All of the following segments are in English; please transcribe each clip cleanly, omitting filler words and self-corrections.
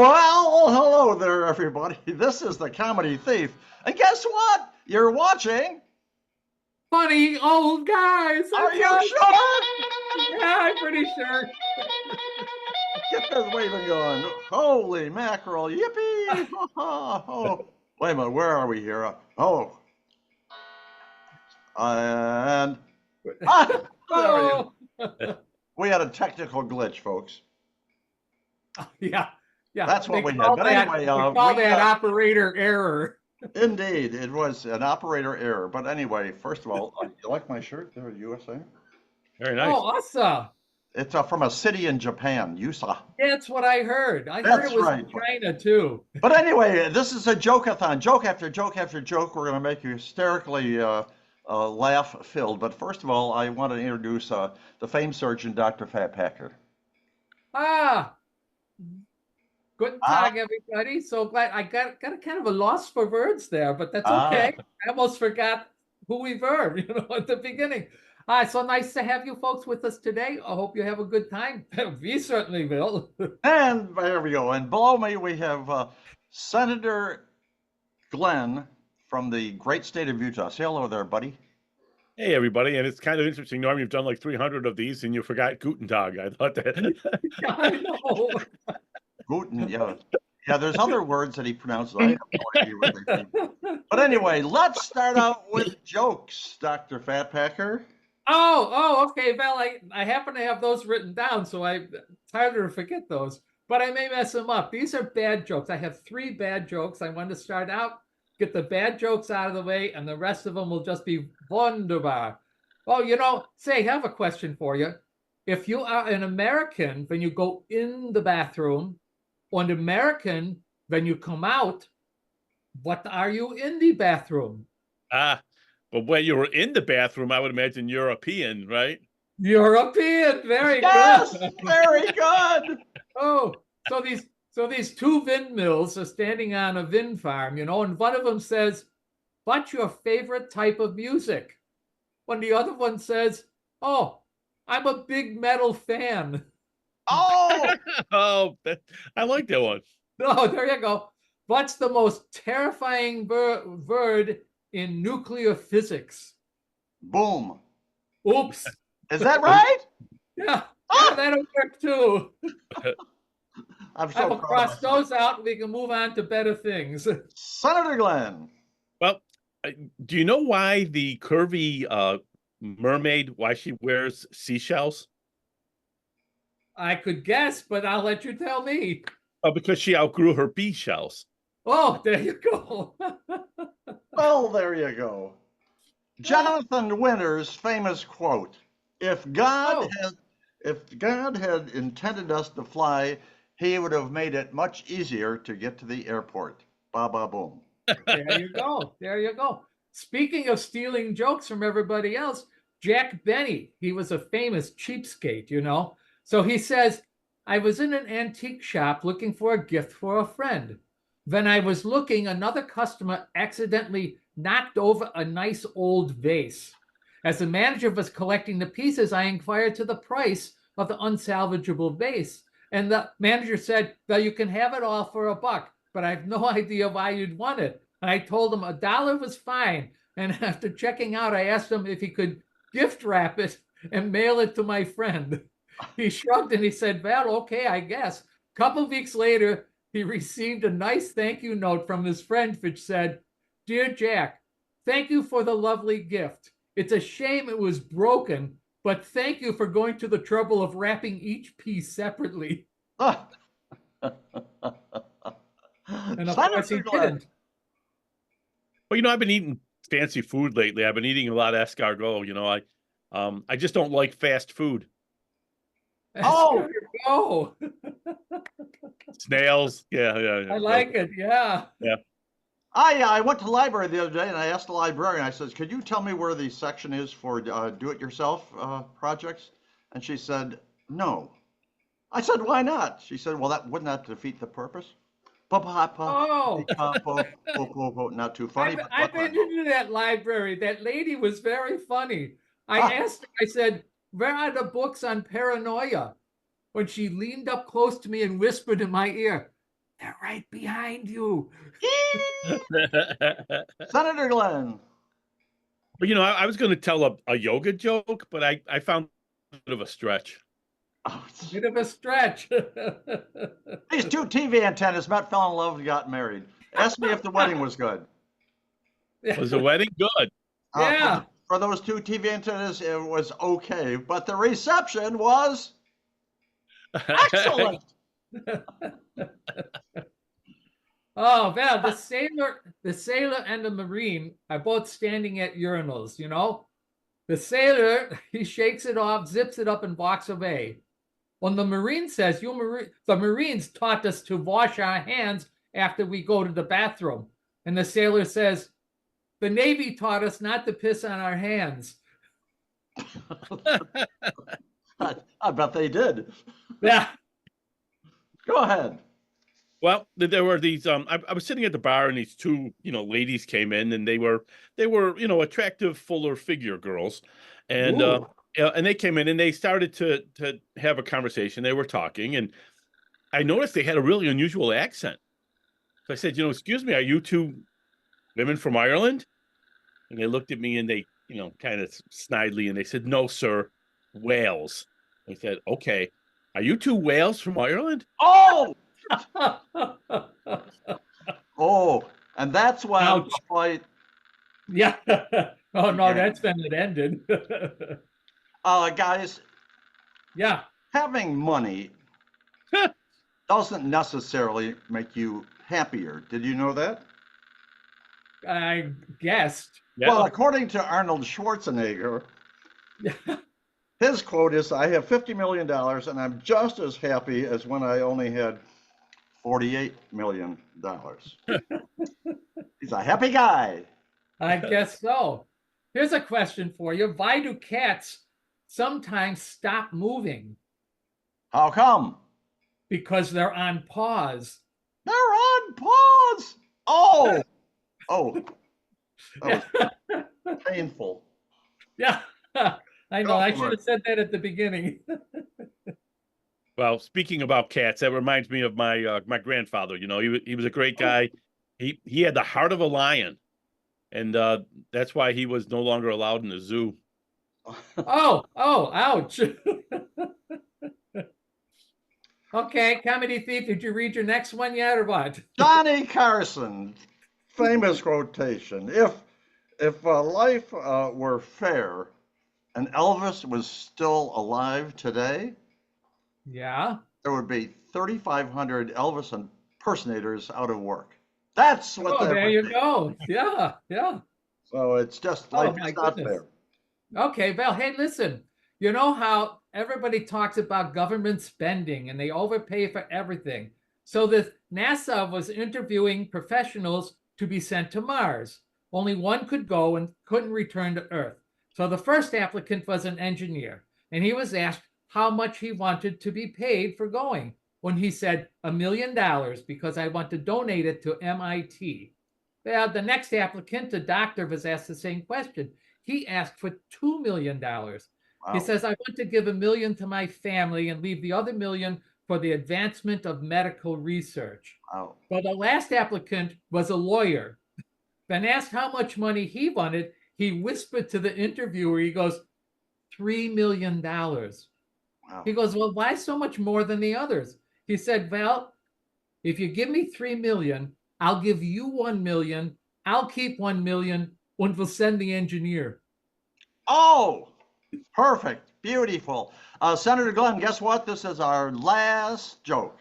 Well, hello there, everybody. This is the Comedy Thief. And guess what? You're watching. Funny old guys. Are That's you us. sure? Yeah, I'm pretty sure. Get this waving going. Holy mackerel. Yippee. Oh, wait a minute. Where are we here? Oh, and. Ah, there Oh, we had a technical glitch, folks. yeah, yeah. That's what They we had. call But that anyway, they call that operator error. indeed, it was an operator error. But anyway, first of all, you like my shirt there, USA? Very nice. Oh, awesome. It's from a city in Japan, USA. That's what I heard. I heard That's it was right. in China too. But anyway, this is a joke-a-thon. Joke after joke after joke. We're going to make you hysterically laugh-filled. But first of all, I want to introduce the famed surgeon, Dr. Fat Packer. Ah, guten Ah, Tag, everybody. So glad I got a kind of a loss for words there, but that's ah. okay. I almost forgot who we were, at the beginning. So nice to have you folks with us today. I hope you have a good time. We certainly will. And there we go. And below me, we have Senator Glenn from the great state of Utah. Say hello there, buddy. Hey, everybody. And it's kind of interesting, Norm, you've done like 300 of these and you forgot Guten Tag. I thought that. I know. Guten, yeah. Yeah, there's other words that he pronounces. I have no idea what they mean. But anyway, let's start out with jokes, Dr. Fat Packer. Okay. Well, I happen to have those written down, so it's harder to forget those. But I may mess them up. These are bad jokes. I have 3 bad jokes. I want to start out, get the bad jokes out of the way, and the rest of them will just be wunderbar. Oh, say, I have a question for you. If you are an American when you go in the bathroom, or an American when you come out, what are you in the bathroom? But when you were in the bathroom, I would imagine European, right? European. Very Yes, good. very good. So these 2 windmills are standing on a wind farm, and one of them says, "What's your favorite type of music?" When the other one says, "Oh, I'm a big metal fan." Oh, I like that one. Oh, there you go. What's the most terrifying word in nuclear physics? boom. Oops. Is that right? Yeah, Ah! that'll work too. I'm I so will proud of cross myself. those out and we can move on to better things. Senator Glenn. Well, do you know why the curvy mermaid, why she wears seashells? I could guess, but I'll let you tell me. Oh, because she outgrew her bee shells. Oh, there you go. Well, there you go. Jonathan Winter's famous quote: "If God had intended us to fly, he would have made it much easier to get to the airport." Ba ba boom. There you go. There you go. Speaking of stealing jokes from everybody else, Jack Benny, he was a famous cheapskate. So he says, "I was in an antique shop looking for a gift for a friend. When I was looking, another customer accidentally knocked over a nice old vase. As the manager was collecting the pieces, I inquired to the price of the unsalvageable vase. And the manager said, well, you can have it all for $1, but I have no idea why you'd want it. And I told him $1 was fine. And after checking out, I asked him if he could gift wrap it and mail it to my friend. He shrugged and he said, well, okay, I guess. A couple of weeks later, he received a nice thank you note from his friend, which said, Dear Jack, thank you for the lovely gift. It's a shame it was broken, but thank you for going to the trouble of wrapping each piece separately." And of course he didn't. Well, I've been eating fancy food lately. I've been eating a lot of escargot. I just don't like fast food. Oh, Oh, Snails. Yeah. I like it. Yeah. Yeah. I went to the library the other day and I asked the librarian, I said, could you tell me where the section is for do-it-yourself projects? And she said, no. I said, why not? She said, well, wouldn't that defeat the purpose? Oh, Not too funny. I've been into that library. That lady was very funny. I Ah. asked her, I said, where are the books on paranoia? When she leaned up close to me and whispered in my ear, They're right behind you. Senator Glenn. But I was going to tell a yoga joke, but I found a bit of a stretch. Oh, Bit of a stretch. these two TV antennas met, fell in love, and got married. Ask me if the wedding was good. Was the wedding good? Yeah. For those two TV antennas, it was okay, but the reception was excellent. Oh, Val, the sailor and the Marine are both standing at urinals, you know? The sailor, he shakes it off, zips it up, and walks away. When the Marine says, the Marines taught us to wash our hands after we go to the bathroom. And the sailor says, the Navy taught us not to piss on our hands. I bet they did. Yeah. Go ahead. Well, there were these. I was sitting at the bar, and these two, ladies came in, and they were, attractive, fuller figure girls, and they came in, and they started to have a conversation. They were talking, and I noticed they had a really unusual accent. So I said, excuse me, are you two women from Ireland? And they looked at me, and they, kind of snidely, and they said, no, sir, Wales. I said, okay, are you two Wales from Ireland? Oh. Oh, and that's when Ouch. the fight. Yeah. Oh no, that's when it ended. Guys. Yeah. Having money doesn't necessarily make you happier. Did you know that? I guessed. Yeah. Well, according to Arnold Schwarzenegger, his quote is, I have $50 million and I'm just as happy as when I only had $48 million. He's a happy guy. I guess so. Here's a question for you. Why do cats sometimes stop moving? How come? Because they're on pause. They're on pause. Oh. Oh. That was painful. Yeah. I know. I should have said that at the beginning. Well, speaking about cats, that reminds me of my my grandfather. He was a great guy. He had the heart of a lion, and that's why he was no longer allowed in the zoo. Oh, ouch. Okay, Comedy Thief, did you read your next one yet or what? Johnny Carson, famous quotation. If life were fair and Elvis was still alive today, Yeah. there would be 3,500 Elvis impersonators out of work. That's what there you go. Yeah, yeah. So it's just life my is not goodness. fair. Okay, Val, hey, listen. You know how everybody talks about government spending and they overpay for everything. So the NASA was interviewing professionals to be sent to Mars. Only one could go and couldn't return to Earth. So the first applicant was an engineer, and he was asked how much he wanted to be paid for going. When he said $1 million because I want to donate it to MIT. The next applicant, a doctor, was asked the same question. He asked for $2 million. Wow. He says, I want to give $1 million to my family and leave the other $1 million for the advancement of medical research. Wow. Well, the last applicant was a lawyer. When asked how much money he wanted, he whispered to the interviewer, he goes, $3 million. Wow. He goes, well, why so much more than the others? He said, well, if you give me $3 million, I'll give you $1 million. I'll keep $1 million and we'll send the engineer. Oh, perfect. Beautiful. Senator Glenn, guess what? This is our last joke.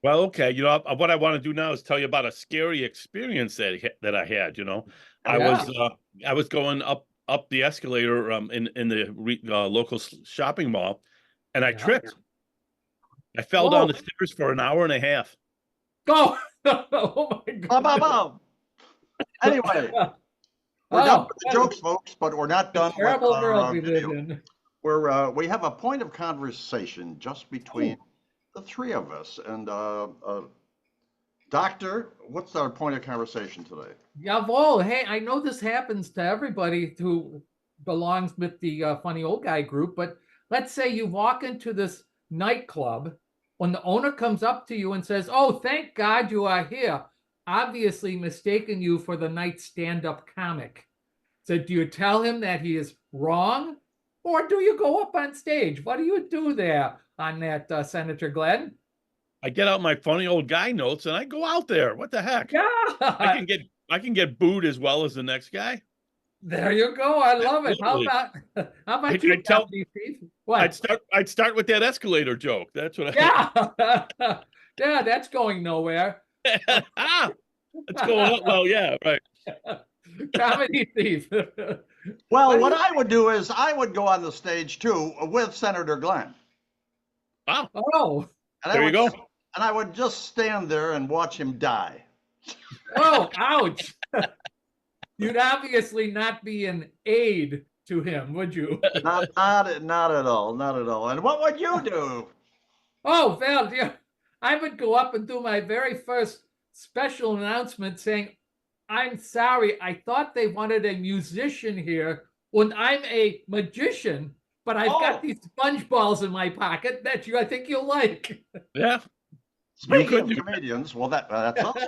Well, okay. What I want to do now is tell you about a scary experience that I had. I was going up the escalator in the local shopping mall, and I tripped. I fell down the stairs for an hour and a half. Go! Oh my God. Anyway, we're done with the jokes, folks, but we're not done with our video. We have a point of conversation just between the three of us. And Doctor, what's our point of conversation today? Jawohl. Hey, I know this happens to everybody who belongs with the funny old guy group, but let's say you walk into this nightclub when the owner comes up to you and says, "Oh, thank God you are here," obviously mistaken you for the night's stand-up comic. So do you tell him that he is wrong, or do you go up on stage? What do you do there on that, Senator Glenn? I get out my funny old guy notes and I go out there. What the heck? I Yeah, can get booed as well as the next guy. there you go. I love it. How Absolutely. about you, I tell Comedy Thief? What? I'd start with that escalator joke. That's what Yeah, yeah, that's going nowhere. ah, it's going up. Well, yeah, right. Comedy Thief. Well, What what do you- I would do is I would go on the stage too with Senator Glenn. Wow. Oh, And There you go. And I would just stand there and watch him die. oh, ouch. You'd obviously not be an aid to him, would you? Not at all. Not at all. And what would you do? Oh, Val, yeah. I would go up and do my very first special announcement saying, "I'm sorry, I thought they wanted a musician here when I'm a magician, but I've got Oh, these sponge balls in my pocket that I think you'll like." Yeah. speaking could of do comedians, well, that's us.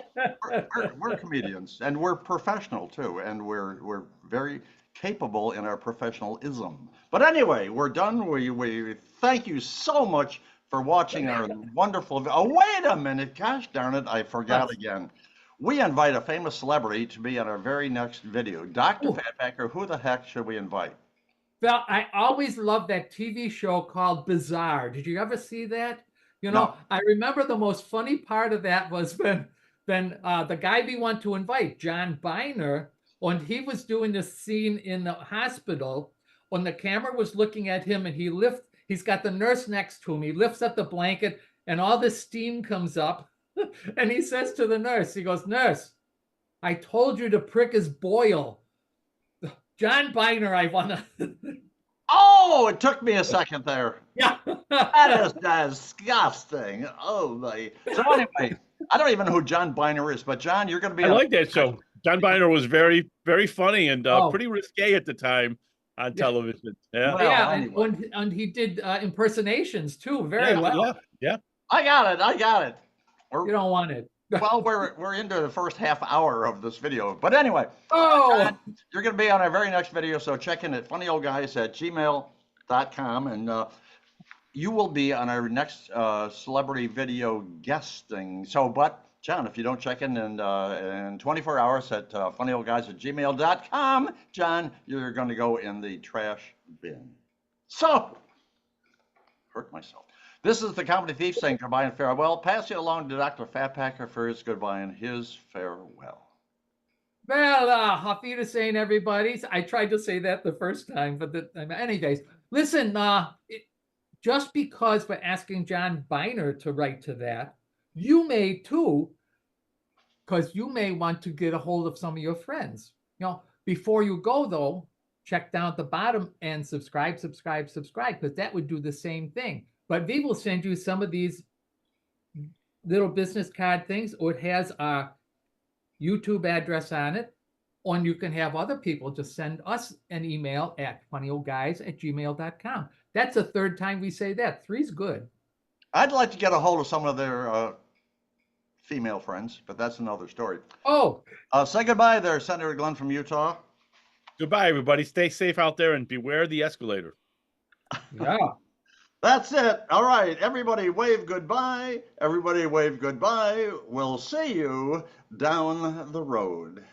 We're comedians, and we're professional too, and we're very capable in our professionalism. But anyway, we're done. We thank you so much for watching our wonderful. Oh, wait a minute! Gosh darn it, I forgot again. We invite a famous celebrity to be on our very next video. Dr. Ooh. Fatpacker, who the heck should we invite? Well, I always loved that TV show called Bizarre. Did you ever see that? No. I remember the most funny part of that was when the guy we want to invite, John Biner, when he was doing this scene in the hospital, when the camera was looking at him and he's got the nurse next to him. He lifts up the blanket and all this steam comes up. And he says to the nurse, he goes, "Nurse, I told you to prick his boil." John Biner, I want to. Oh, it took me a second there. Yeah. That is disgusting. Oh, my. So anyway, I don't even know who John Biner is, but John, you're going to be I on. like that show. John Biner was very, very funny and Oh. pretty risque at the time on television. Yeah. Well, Yeah, anyway. and he did impersonations too, very well. Yeah. I got it. You don't want it. Well, we're into the first half hour of this video. But anyway, Oh, John, you're going to be on our very next video, so check in at funnyoldguys@gmail.com, and you will be on our next celebrity video guesting. So, but John, if you don't check in 24 hours at funnyoldguys@gmail.com, John, you're going to go in the trash bin. So, hurt myself. This is the Comedy Thief saying goodbye and farewell. Pass it along to Dr. Fatpacker for his goodbye and his farewell. well, auf Wiedersehen, everybody. I tried to say that the first time, but anyways, listen, just because we're asking John Biner to write to that, you may too, because you may want to get a hold of some of your friends. Before you go, though, check down at the bottom and subscribe, because that would do the same thing. But we will send you some of these little business card things, or it has our YouTube address on it. Or you can have other people just send us an email at funnyoldguys@gmail.com. That's the third time we say that. 3's good. I'd like to get a hold of some of their female friends, but that's another story. Oh, Say goodbye there, Senator Glenn from Utah. Goodbye, everybody. Stay safe out there and beware the escalator. yeah. That's it. All right. Everybody wave goodbye. Everybody wave goodbye. We'll see you down the road.